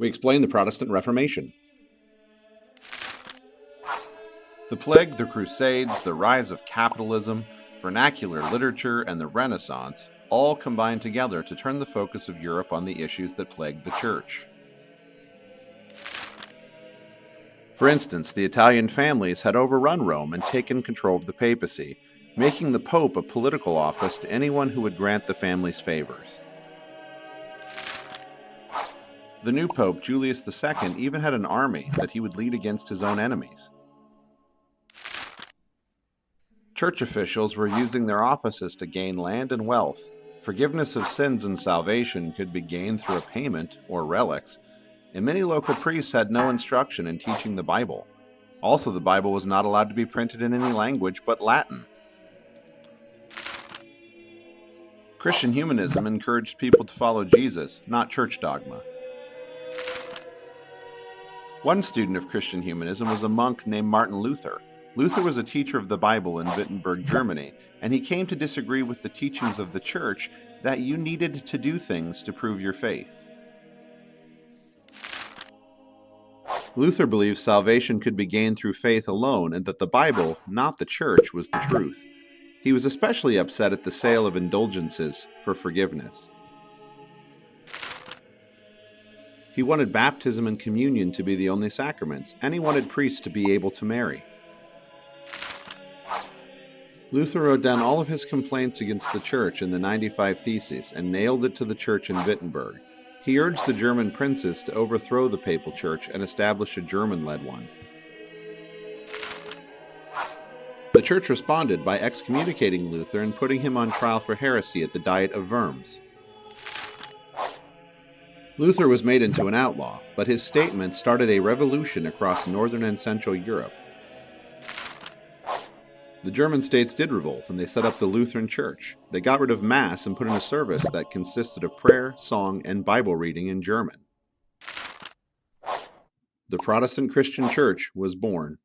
We explain the Protestant Reformation. The Plague, the Crusades, the rise of capitalism, vernacular literature, and the Renaissance all combined together to turn the focus of Europe on the issues that plagued the Church. For instance, the Italian families had overrun Rome and taken control of the papacy, making the Pope a political office to anyone who would grant the family's favors. The new Pope, Julius II, even had an army that he would lead against his own enemies. Church officials were using their offices to gain land and wealth. Forgiveness of sins and salvation could be gained through a payment or relics, and many local priests had no instruction in teaching the Bible. Also, the Bible was not allowed to be printed in any language but Latin. Christian humanism encouraged people to follow Jesus, not church dogma. One student of Christian humanism was a monk named Martin Luther. Luther was a teacher of the Bible in Wittenberg, Germany, and he came to disagree with the teachings of the church that you needed to do things to prove your faith. Luther believed salvation could be gained through faith alone and that the Bible, not the church, was the truth. He was especially upset at the sale of indulgences for forgiveness. He wanted baptism and communion to be the only sacraments, and he wanted priests to be able to marry. Luther wrote down all of his complaints against the church in the 95 Theses and nailed it to the church in Wittenberg. He urged the German princes to overthrow the papal church and establish a German-led one. The church responded by excommunicating Luther and putting him on trial for heresy at the Diet of Worms. Luther was made into an outlaw, but his statement started a revolution across northern and central Europe. The German states did revolt, and they set up the Lutheran Church. They got rid of Mass and put in a service that consisted of prayer, song, and Bible reading in German. The Protestant Christian Church was born.